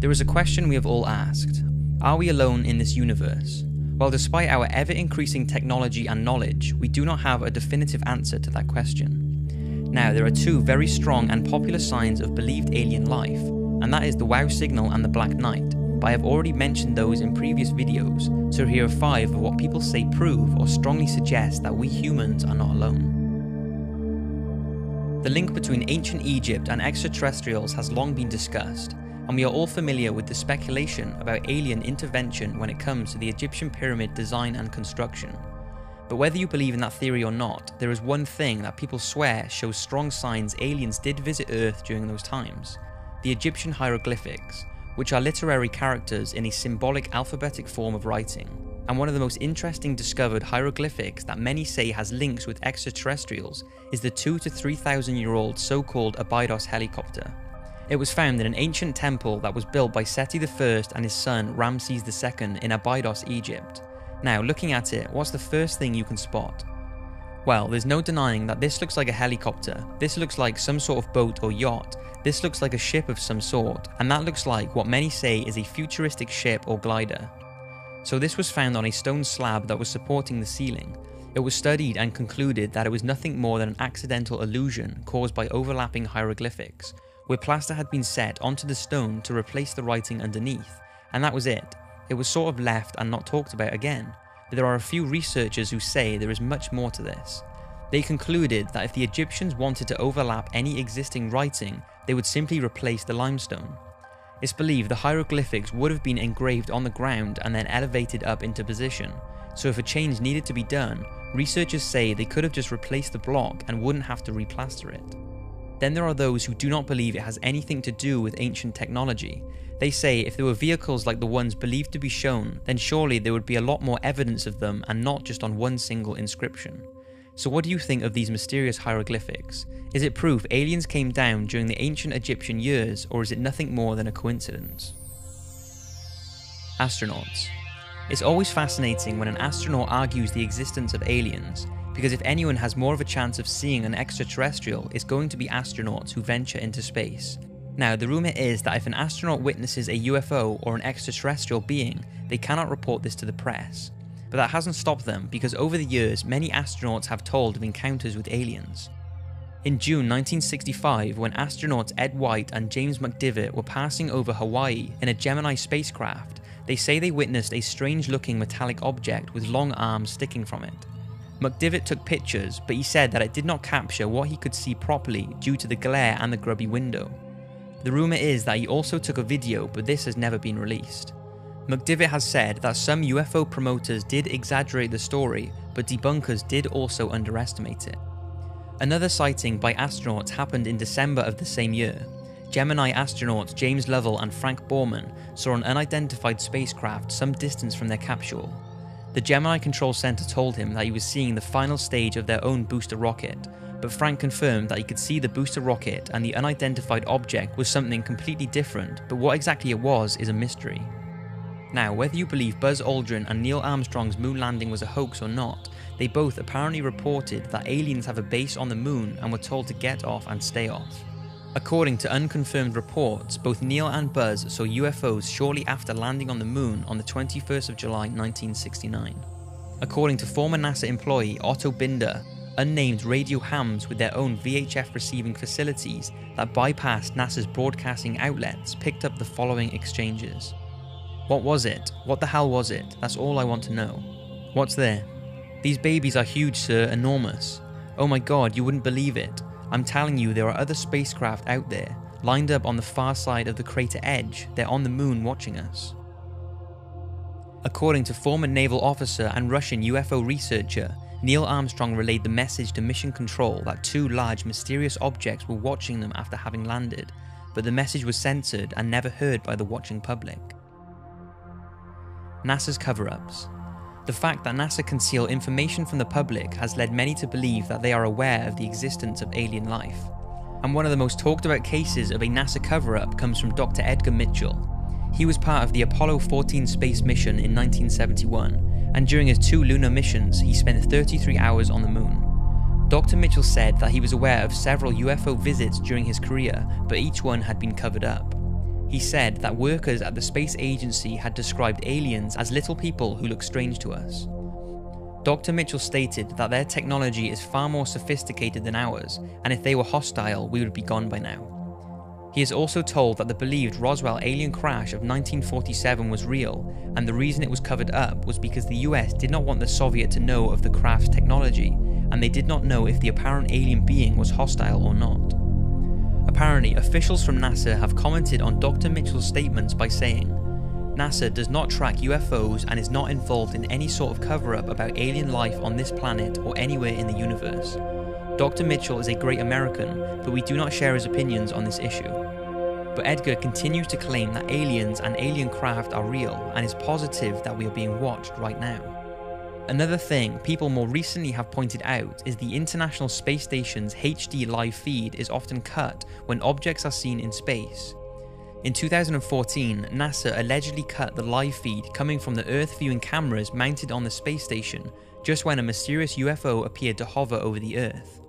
There is a question we have all asked. Are we alone in this universe? Well, despite our ever-increasing technology and knowledge, we do not have a definitive answer to that question. Now, there are two very strong and popular signs of believed alien life, and that is the WOW signal and the Black Knight, but I have already mentioned those in previous videos, so here are 5 of what people say prove or strongly suggest that we humans are not alone. The link between ancient Egypt and extraterrestrials has long been discussed, and we are all familiar with the speculation about alien intervention when it comes to the Egyptian pyramid design and construction. But whether you believe in that theory or not, there is one thing that people swear shows strong signs aliens did visit Earth during those times: the Egyptian hieroglyphics, which are literary characters in a symbolic alphabetic form of writing, and one of the most interesting discovered hieroglyphics that many say has links with extraterrestrials is the 2,000 to 3,000 year old so-called Abydos helicopter. It was found in an ancient temple that was built by Seti I and his son Ramses II in Abydos, Egypt. Now, looking at it, what's the first thing you can spot? Well, there's no denying that this looks like a helicopter, this looks like some sort of boat or yacht, this looks like a ship of some sort, and that looks like what many say is a futuristic ship or glider. So this was found on a stone slab that was supporting the ceiling. It was studied and concluded that it was nothing more than an accidental illusion caused by overlapping hieroglyphics, where plaster had been set onto the stone to replace the writing underneath, and that was it. It was sort of left and not talked about again, but there are a few researchers who say there is much more to this. They concluded that if the Egyptians wanted to overlap any existing writing, they would simply replace the limestone. It's believed the hieroglyphics would have been engraved on the ground and then elevated up into position, so if a change needed to be done, researchers say they could have just replaced the block and wouldn't have to replaster it. Then there are those who do not believe it has anything to do with ancient technology. They say if there were vehicles like the ones believed to be shown, then surely there would be a lot more evidence of them and not just on one single inscription. So what do you think of these mysterious hieroglyphics? Is it proof aliens came down during the ancient Egyptian years, or is it nothing more than a coincidence? Astronauts. It's always fascinating when an astronaut argues the existence of aliens, because if anyone has more of a chance of seeing an extraterrestrial, it's going to be astronauts who venture into space. Now, the rumour is that if an astronaut witnesses a UFO or an extraterrestrial being, they cannot report this to the press. But that hasn't stopped them, because over the years, many astronauts have told of encounters with aliens. In June 1965, when astronauts Ed White and James McDivitt were passing over Hawaii in a Gemini spacecraft, they say they witnessed a strange-looking metallic object with long arms sticking from it. McDivitt took pictures, but he said that it did not capture what he could see properly due to the glare and the grubby window. The rumour is that he also took a video, but this has never been released. McDivitt has said that some UFO promoters did exaggerate the story, but debunkers did also underestimate it. Another sighting by astronauts happened in December of the same year. Gemini astronauts James Lovell and Frank Borman saw an unidentified spacecraft some distance from their capsule. The Gemini Control Center told him that he was seeing the final stage of their own booster rocket, but Frank confirmed that he could see the booster rocket and the unidentified object was something completely different, but what exactly it was is a mystery. Now, whether you believe Buzz Aldrin and Neil Armstrong's moon landing was a hoax or not, they both apparently reported that aliens have a base on the moon and were told to get off and stay off. According to unconfirmed reports, both Neil and Buzz saw UFOs shortly after landing on the moon on the 21st of July 1969. According to former NASA employee Otto Binder, unnamed radio hams with their own VHF receiving facilities that bypassed NASA's broadcasting outlets picked up the following exchanges. What was it? What the hell was it? That's all I want to know. What's there? These babies are huge, sir, enormous. Oh my god, you wouldn't believe it. I'm telling you, there are other spacecraft out there, lined up on the far side of the crater edge. They're on the moon watching us. According to former naval officer and Russian UFO researcher, Neil Armstrong relayed the message to Mission Control that 2 large mysterious objects were watching them after having landed, but the message was censored and never heard by the watching public. NASA's cover-ups. The fact that NASA conceal information from the public has led many to believe that they are aware of the existence of alien life. And one of the most talked about cases of a NASA cover-up comes from Dr. Edgar Mitchell. He was part of the Apollo 14 space mission in 1971, and during his 2 lunar missions, he spent 33 hours on the moon. Dr. Mitchell said that he was aware of several UFO visits during his career, but each one had been covered up. He said that workers at the space agency had described aliens as little people who look strange to us. Dr. Mitchell stated that their technology is far more sophisticated than ours, and if they were hostile, we would be gone by now. He is also told that the believed Roswell alien crash of 1947 was real, and the reason it was covered up was because the US did not want the Soviet to know of the craft's technology, and they did not know if the apparent alien being was hostile or not. Apparently, officials from NASA have commented on Dr. Mitchell's statements by saying, NASA does not track UFOs and is not involved in any sort of cover-up about alien life on this planet or anywhere in the universe. Dr. Mitchell is a great American, but we do not share his opinions on this issue. But Edgar continues to claim that aliens and alien craft are real and is positive that we are being watched right now. Another thing people more recently have pointed out is the International Space Station's HD live feed is often cut when objects are seen in space. In 2014, NASA allegedly cut the live feed coming from the Earth viewing cameras mounted on the space station just when a mysterious UFO appeared to hover over the Earth.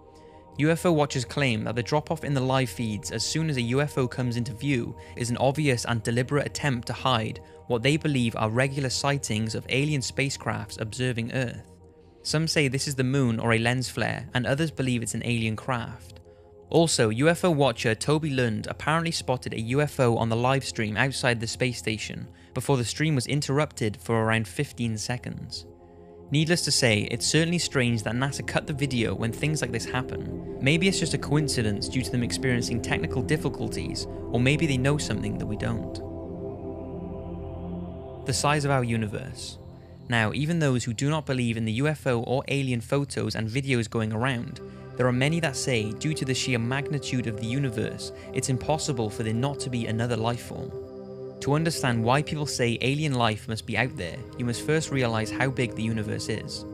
UFO watchers claim that the drop-off in the live feeds as soon as a UFO comes into view is an obvious and deliberate attempt to hide what they believe are regular sightings of alien spacecrafts observing Earth. Some say this is the moon or a lens flare, and others believe it's an alien craft. Also, UFO watcher Toby Lund apparently spotted a UFO on the live stream outside the space station before the stream was interrupted for around 15 seconds. Needless to say, it's certainly strange that NASA cut the video when things like this happen. Maybe it's just a coincidence due to them experiencing technical difficulties, or maybe they know something that we don't. The size of our universe. Now, even those who do not believe in the UFO or alien photos and videos going around, there are many that say, due to the sheer magnitude of the universe, it's impossible for there not to be another life form. To understand why people say alien life must be out there, you must first realize how big the universe is.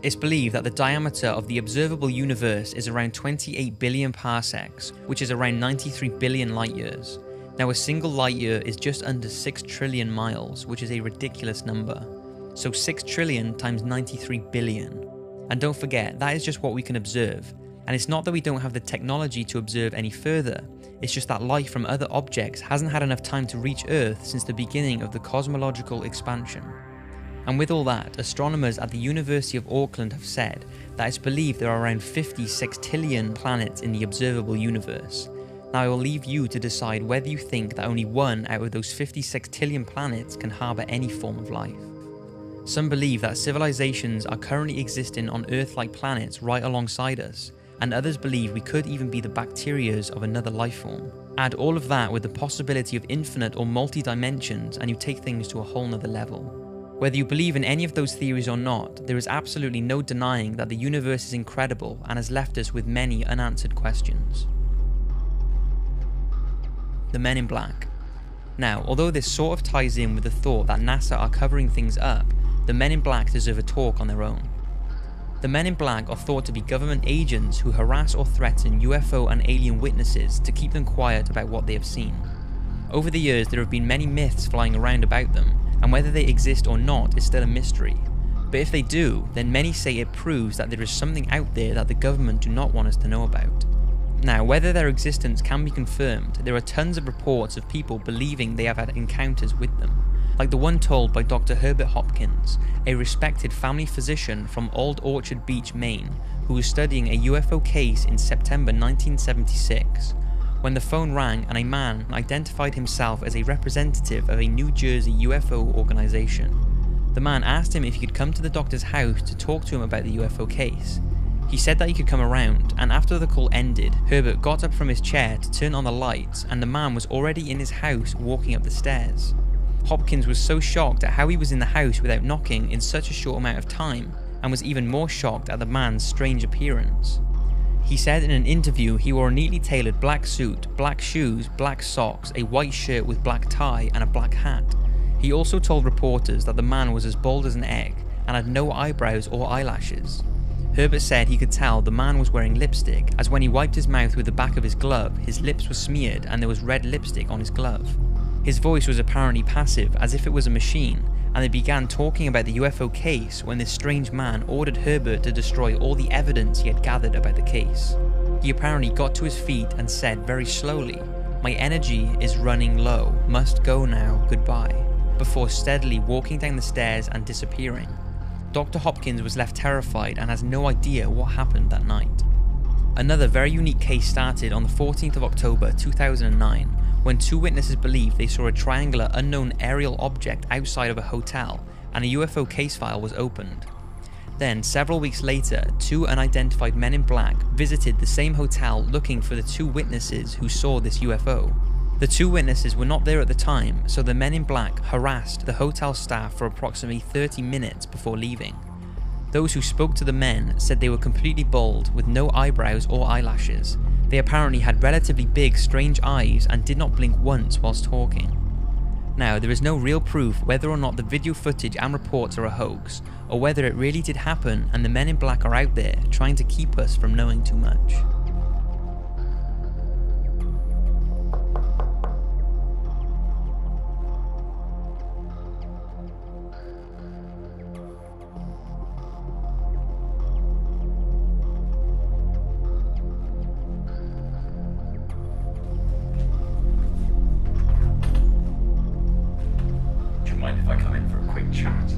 It's believed that the diameter of the observable universe is around 28 billion parsecs, which is around 93 billion light years. Now, a single light year is just under 6 trillion miles, which is a ridiculous number. So 6 trillion times 93 billion. And don't forget, that is just what we can observe. And it's not that we don't have the technology to observe any further, it's just that light from other objects hasn't had enough time to reach Earth since the beginning of the cosmological expansion. And with all that, astronomers at the University of Auckland have said that it's believed there are around 50 sextillion planets in the observable universe. Now I will leave you to decide whether you think that only one out of those 50 sextillion planets can harbour any form of life. Some believe that civilizations are currently existing on Earth-like planets right alongside us, and others believe we could even be the bacterias of another life form. Add all of that with the possibility of infinite or multi-dimensions and you take things to a whole nother level. Whether you believe in any of those theories or not, there is absolutely no denying that the universe is incredible and has left us with many unanswered questions. The Men in Black. Now, although this sort of ties in with the thought that NASA are covering things up, the Men in Black deserve a talk on their own. The Men in Black are thought to be government agents who harass or threaten UFO and alien witnesses to keep them quiet about what they have seen. Over the years, there have been many myths flying around about them, and whether they exist or not is still a mystery. But if they do, then many say it proves that there is something out there that the government do not want us to know about. Now, whether their existence can be confirmed, there are tons of reports of people believing they have had encounters with them, like the one told by Dr. Herbert Hopkins, a respected family physician from Old Orchard Beach, Maine, who was studying a UFO case in September 1976, when the phone rang and a man identified himself as a representative of a New Jersey UFO organization. The man asked him if he could come to the doctor's house to talk to him about the UFO case. He said that he could come around, and after the call ended, Herbert got up from his chair to turn on the lights, and the man was already in his house walking up the stairs. Hopkins was so shocked at how he was in the house without knocking in such a short amount of time, and was even more shocked at the man's strange appearance. He said in an interview he wore a neatly tailored black suit, black shoes, black socks, a white shirt with black tie, and a black hat. He also told reporters that the man was as bald as an egg, and had no eyebrows or eyelashes. Herbert said he could tell the man was wearing lipstick, as when he wiped his mouth with the back of his glove, his lips were smeared and there was red lipstick on his glove. His voice was apparently passive, as if it was a machine, and they began talking about the UFO case when this strange man ordered Herbert to destroy all the evidence he had gathered about the case. He apparently got to his feet and said very slowly, "My energy is running low, must go now, goodbye," before steadily walking down the stairs and disappearing. Dr. Hopkins was left terrified and has no idea what happened that night. Another very unique case started on the 14th of October 2009, when two witnesses believed they saw a triangular unknown aerial object outside of a hotel, and a UFO case file was opened. Then, several weeks later, two unidentified men in black visited the same hotel looking for the two witnesses who saw this UFO. The two witnesses were not there at the time, so the men in black harassed the hotel staff for approximately 30 minutes before leaving. Those who spoke to the men said they were completely bald with no eyebrows or eyelashes. They apparently had relatively big, strange eyes and did not blink once whilst talking. Now, there is no real proof whether or not the video footage and reports are a hoax, or whether it really did happen and the men in black are out there trying to keep us from knowing too much. Mind if I come in for a quick chat?